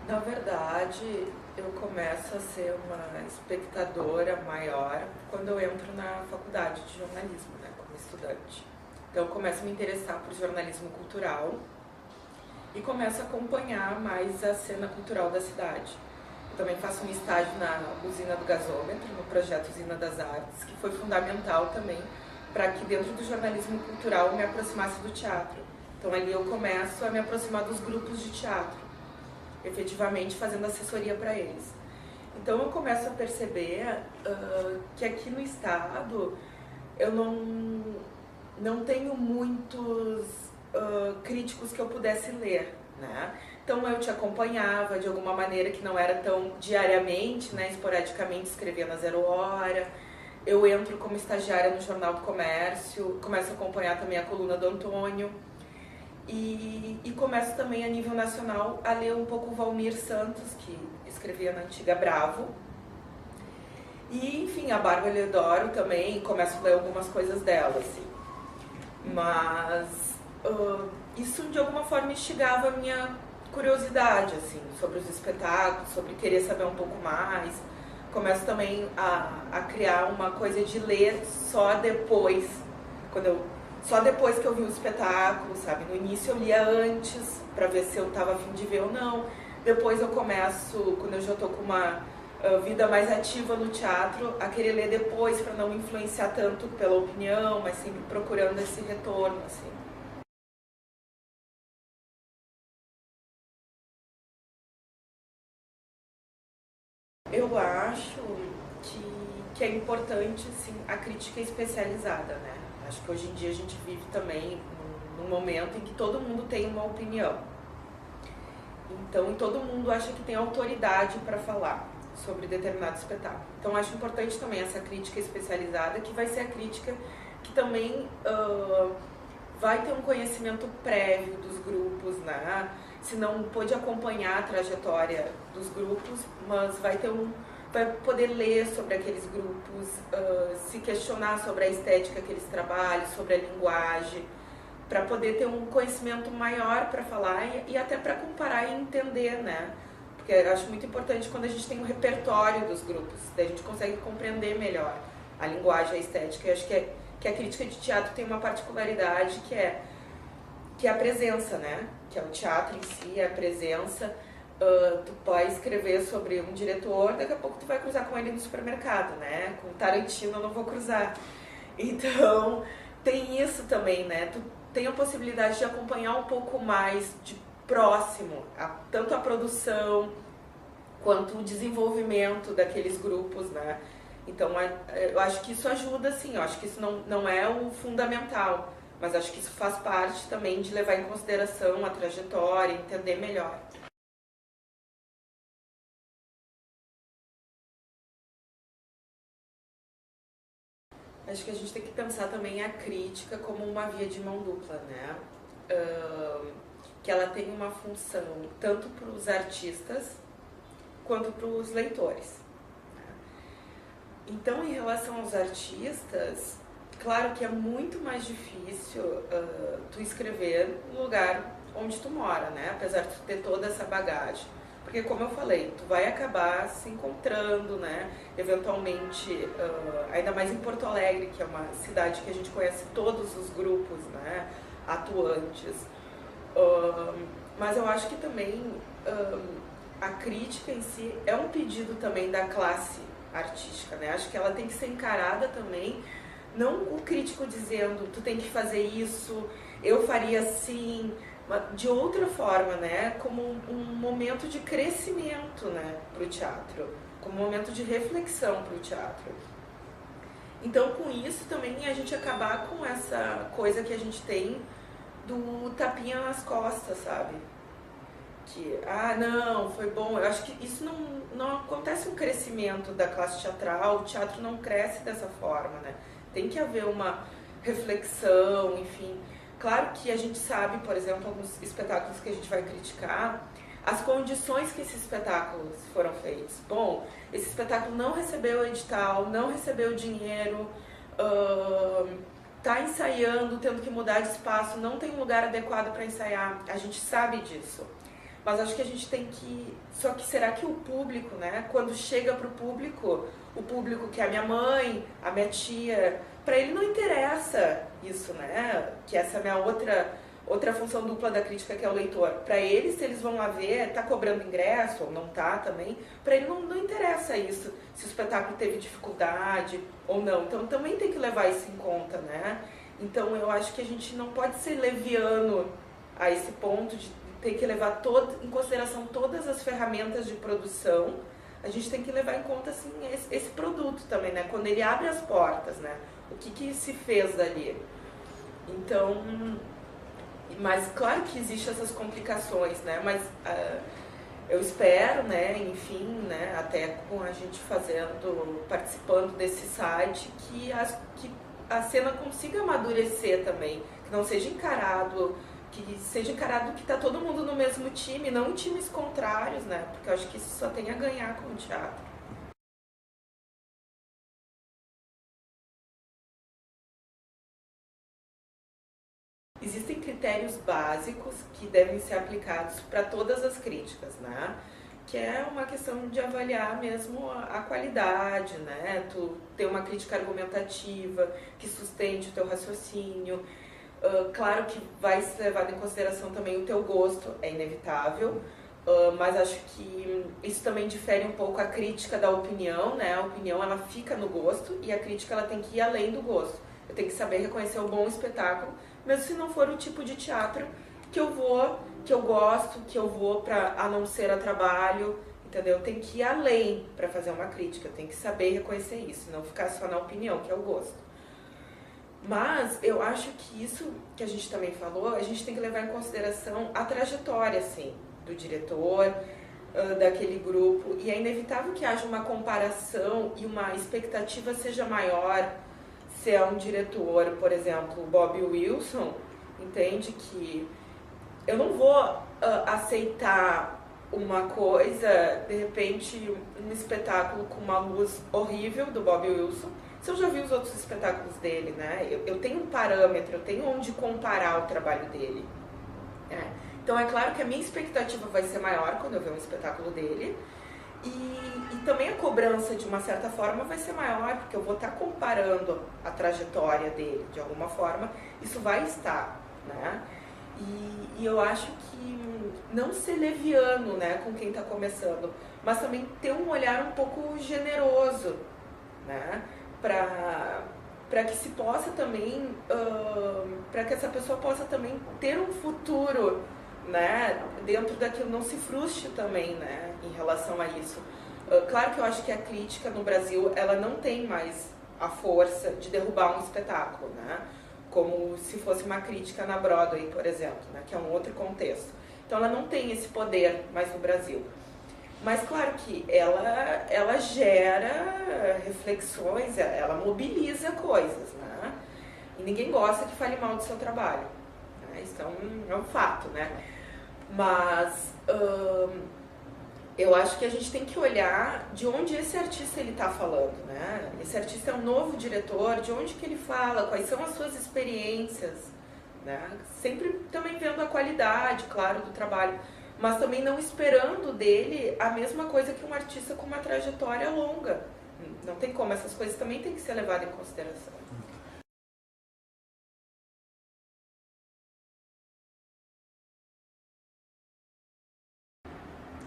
Na verdade, eu começo a ser uma espectadora maior quando eu entro na faculdade de jornalismo, né, como estudante. Então, eu começo a me interessar por jornalismo cultural e começo a acompanhar mais a cena cultural da cidade. Eu também faço um estágio na usina do gasômetro, no projeto Usina das Artes, que foi fundamental também para que dentro do jornalismo cultural eu me aproximasse do teatro. Então ali eu começo a me aproximar dos grupos de teatro, efetivamente fazendo assessoria para eles. Então eu começo a perceber que aqui no estado eu não tenho muitos críticos que eu pudesse ler, né? Então eu te acompanhava de alguma maneira que não era tão diariamente, né? Esporadicamente escrevia na Zero Hora. Eu entro como estagiária no Jornal do Comércio, começo a acompanhar também a coluna do Antônio. E começo também a nível nacional a ler um pouco o Valmir Santos, que escrevia na antiga Bravo. E, enfim, a Bárbara Leodoro também, começo a ler algumas coisas dela, assim. Mas isso de alguma forma instigava a minha curiosidade, assim, sobre os espetáculos, sobre querer saber um pouco mais. Começo também a criar uma coisa de ler só depois, só depois que eu vi o espetáculo, sabe? No início eu lia antes, para ver se eu estava a fim de ver ou não. Depois eu começo, quando eu já estou com uma vida mais ativa no teatro, a querer ler depois, para não me influenciar tanto pela opinião, mas sempre procurando esse retorno, assim. Eu acho que é importante, sim, a crítica especializada, né? Acho que hoje em dia a gente vive também num momento em que todo mundo tem uma opinião. Então, todo mundo acha que tem autoridade para falar sobre determinado espetáculo. Então, acho importante também essa crítica especializada, que vai ser a crítica que também vai ter um conhecimento prévio dos grupos, né? Se não pôde acompanhar a trajetória dos grupos, mas vai poder ler sobre aqueles grupos, se questionar sobre a estética que eles trabalham, sobre a linguagem, para poder ter um conhecimento maior para falar e até para comparar e entender, né? Porque eu acho muito importante quando a gente tem um repertório dos grupos, daí a gente consegue compreender melhor a linguagem, a estética. Eu acho que a crítica de teatro tem uma particularidade que é a presença, né? Que é o teatro em si, é a presença. Tu pode escrever sobre um diretor, daqui a pouco tu vai cruzar com ele no supermercado, né? Com Tarantino eu não vou cruzar. Então, tem isso também, né? Tu tem a possibilidade de acompanhar um pouco mais de próximo, tanto a produção quanto o desenvolvimento daqueles grupos, né? Então, eu acho que isso ajuda, sim. Eu acho que isso não é o fundamental, mas acho que isso faz parte também de levar em consideração a trajetória, entender melhor. Acho que a gente tem que pensar também a crítica como uma via de mão dupla, né? Que ela tem uma função tanto para os artistas quanto para os leitores. Então, em relação aos artistas, claro que é muito mais difícil tu escrever no lugar onde tu mora, né? Apesar de tu ter toda essa bagagem. Porque, como eu falei, tu vai acabar se encontrando, né? Eventualmente, ainda mais em Porto Alegre, que é uma cidade que a gente conhece todos os grupos, né? Atuantes. Mas eu acho que também a crítica em si é um pedido também da classe artística, né? Acho que ela tem que ser encarada também, não o crítico dizendo tu tem que fazer isso, eu faria assim, de outra forma, né? Como um momento de crescimento, né, para o teatro, como um momento de reflexão para o teatro. Então, com isso também a gente acabar com essa coisa que a gente tem do tapinha nas costas, sabe? Que, não, foi bom. Eu acho que isso não acontece um crescimento da classe teatral, o teatro não cresce dessa forma, né? Tem que haver uma reflexão, enfim. Claro que a gente sabe, por exemplo, alguns espetáculos que a gente vai criticar, as condições que esses espetáculos foram feitos. Bom, esse espetáculo não recebeu edital, não recebeu dinheiro, tá ensaiando, tendo que mudar de espaço, não tem um lugar adequado para ensaiar. A gente sabe disso. Mas acho que a gente tem que... Só que será que o público, né? Quando chega pro público, o público que é a minha mãe, a minha tia, para ele não interessa isso, né? Que essa é a minha outra função dupla da crítica, que é o leitor. Para eles, se eles vão lá ver, tá cobrando ingresso ou não tá também, para ele não interessa isso, se o espetáculo teve dificuldade ou não. Então também tem que levar isso em conta, né? Então eu acho que a gente não pode ser leviano a esse ponto de ter que levar em consideração todas as ferramentas de produção. A gente tem que levar em conta assim, esse produto também, né? Quando ele abre as portas, né? O que se fez dali. Então, mas claro que existem essas complicações, né? Mas eu espero, né, enfim, né, até com a gente participando desse site, que a cena consiga amadurecer também, que não seja encarado, que tá todo mundo no mesmo time, não em times contrários, né? Porque eu acho que isso só tem a ganhar com o teatro. Existem critérios básicos que devem ser aplicados para todas as críticas, né? Que é uma questão de avaliar mesmo a qualidade, né? Tu ter uma crítica argumentativa que sustente o teu raciocínio. Claro que vai ser levado em consideração também o teu gosto, é inevitável, mas acho que isso também difere um pouco a crítica da opinião, né? A opinião ela fica no gosto e a crítica ela tem que ir além do gosto. Eu tenho que saber reconhecer o bom espetáculo, mesmo se não for o tipo de teatro que eu gosto, que eu vou a não ser a trabalho, entendeu? Tem que ir além para fazer uma crítica, tem que saber reconhecer isso, não ficar só na opinião, que é o gosto. Mas eu acho que isso que a gente também falou, a gente tem que levar em consideração a trajetória, assim, do diretor, daquele grupo, e é inevitável que haja uma comparação e uma expectativa seja maior se é um diretor, por exemplo, Bob Wilson, entende que eu não vou aceitar uma coisa, de repente, um espetáculo com uma luz horrível do Bob Wilson, se eu já vi os outros espetáculos dele, né? Eu tenho um parâmetro, eu tenho onde comparar o trabalho dele. Né? Então é claro que a minha expectativa vai ser maior quando eu ver um espetáculo dele, e também a cobrança, de uma certa forma, vai ser maior, porque eu vou estar comparando a trajetória dele, de alguma forma, isso vai estar, né? E eu acho que não ser leviano, né, com quem está começando, mas também ter um olhar um pouco generoso, né, para que se possa também, para que essa pessoa possa também ter um futuro, né, dentro daquilo, não se frustre também, né, em relação a isso. Claro que eu acho que a crítica no Brasil, ela não tem mais a força de derrubar um espetáculo, né, como se fosse uma crítica na Broadway, por exemplo, né, que é um outro contexto. Então ela não tem esse poder mais no Brasil. Mas claro que ela gera reflexões, ela mobiliza coisas, né? E ninguém gosta que fale mal do seu trabalho, né? Isso é um fato, né? Mas eu acho que a gente tem que olhar de onde esse artista ele está falando, né? Esse artista é um novo diretor, de onde que ele fala, quais são as suas experiências, né? Sempre também vendo a qualidade, claro, do trabalho, mas também não esperando dele a mesma coisa que um artista com uma trajetória longa. Não tem como, essas coisas também têm que ser levadas em consideração.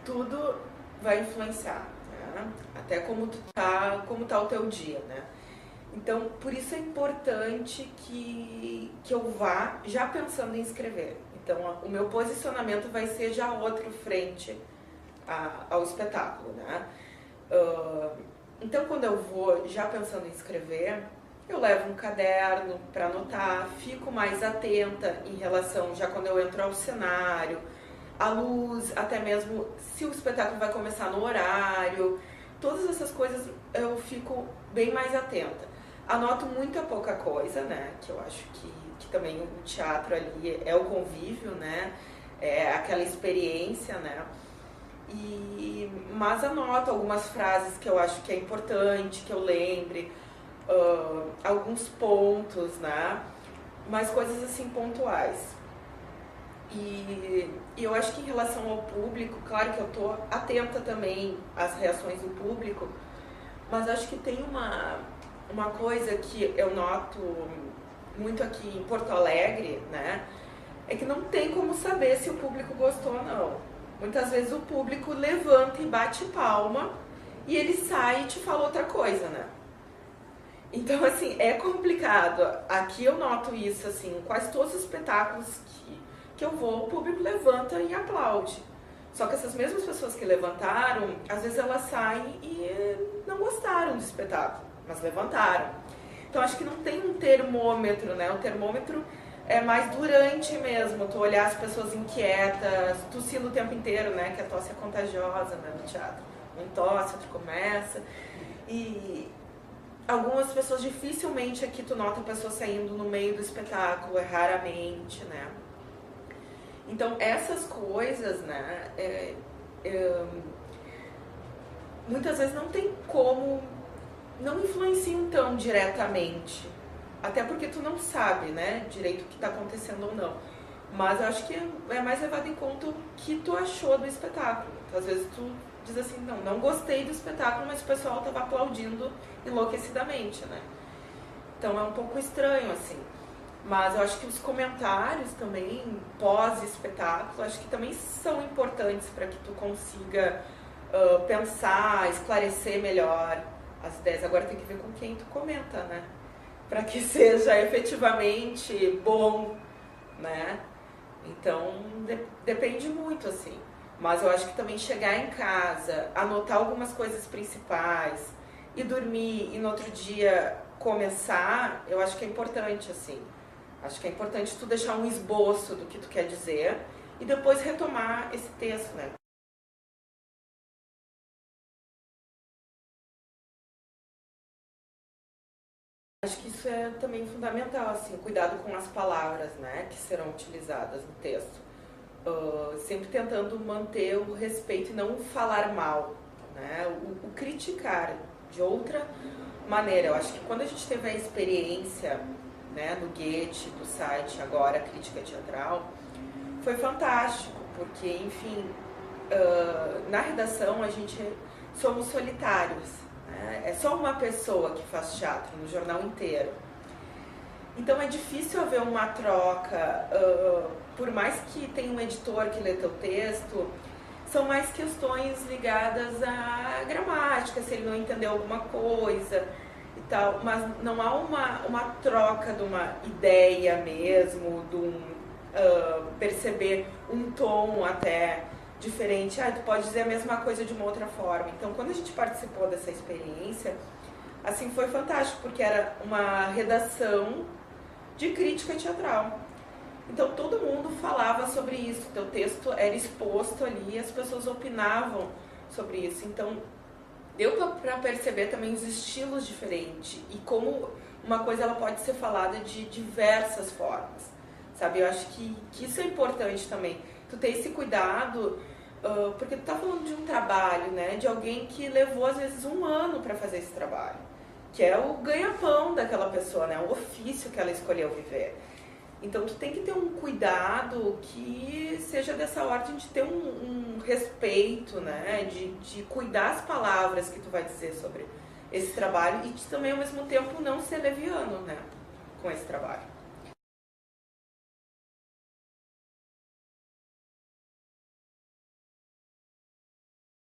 Tudo vai influenciar, né? Até como tá o teu dia, né? Então, por isso é importante que eu vá já pensando em escrever. Então, o meu posicionamento vai ser já outro frente ao espetáculo, né? Então, quando eu vou já pensando em escrever, eu levo um caderno para anotar, fico mais atenta em relação, já quando eu entro ao cenário, a luz, até mesmo se o espetáculo vai começar no horário, todas essas coisas eu fico bem mais atenta. Anoto muita pouca coisa, né, que eu acho que também o teatro ali é o convívio, né, é aquela experiência, né, mas anoto algumas frases que eu acho que é importante, que eu lembre, alguns pontos, né, mas coisas assim pontuais. E eu acho que em relação ao público, claro que eu tô atenta também às reações do público, mas acho que tem uma coisa que eu noto muito aqui em Porto Alegre, né? É que não tem como saber se o público gostou ou não. Muitas vezes o público levanta e bate palma e ele sai e te fala outra coisa, né? Então, assim, é complicado. Aqui eu noto isso, assim, quase todos os espetáculos que eu vou, o público levanta e aplaude. Só que essas mesmas pessoas que levantaram, às vezes elas saem e não gostaram do espetáculo, mas levantaram. Então, acho que não tem um termômetro, né? O termômetro é mais durante mesmo, tu olhar as pessoas inquietas, tossindo o tempo inteiro, né? Que a tosse é contagiosa, né, no teatro. Um tosse, outro começa. E algumas pessoas dificilmente aqui tu nota a pessoa saindo no meio do espetáculo, é raramente, né? Então essas coisas, né, muitas vezes não tem como, não influenciam tão diretamente, até porque tu não sabe, né, direito o que está acontecendo ou não. Mas eu acho que é mais levado em conta o que tu achou do espetáculo. Às vezes tu diz assim, não gostei do espetáculo, mas o pessoal estava aplaudindo enlouquecidamente, né? Então é um pouco estranho, assim. Mas eu acho que os comentários também, pós-espetáculo, acho que também são importantes para que tu consiga pensar, esclarecer melhor as ideias. Agora tem que ver com quem tu comenta, né? Para que seja efetivamente bom, né? Então, depende muito, assim. Mas eu acho que também chegar em casa, anotar algumas coisas principais e dormir e no outro dia começar, eu acho que é importante, assim. Acho que é importante tu deixar um esboço do que tu quer dizer e depois retomar esse texto, né? Acho que isso é também fundamental, assim, cuidado com as palavras, né, que serão utilizadas no texto. Sempre tentando manter o respeito e não falar mal, né, o criticar de outra maneira. Eu acho que quando a gente teve a experiência, né, no Goethe, do site agora, Crítica Teatral, foi fantástico, porque, enfim, na redação a gente somos solitários, né? É só uma pessoa que faz teatro no jornal inteiro. Então é difícil haver uma troca, por mais que tenha um editor que lê teu texto, são mais questões ligadas à gramática, se ele não entendeu alguma coisa e tal, mas não há uma troca de uma ideia mesmo, de perceber um tom até diferente. Tu pode dizer a mesma coisa de uma outra forma. Então, quando a gente participou dessa experiência, assim, foi fantástico, porque era uma redação de crítica teatral. Então, todo mundo falava sobre isso, teu texto era exposto ali, as pessoas opinavam sobre isso. Então, deu para perceber também os estilos diferentes e como uma coisa ela pode ser falada de diversas formas, sabe? Eu acho que isso é importante também, tu ter esse cuidado, porque tu tá falando de um trabalho, né, de alguém que levou às vezes 1 ano para fazer esse trabalho, que é o ganha-pão daquela pessoa, né, o ofício que ela escolheu viver. Então tu tem que ter um cuidado que seja dessa ordem de ter um respeito, né, de cuidar as palavras que tu vai dizer sobre esse trabalho e de, também ao mesmo tempo não ser leviano, né, com esse trabalho.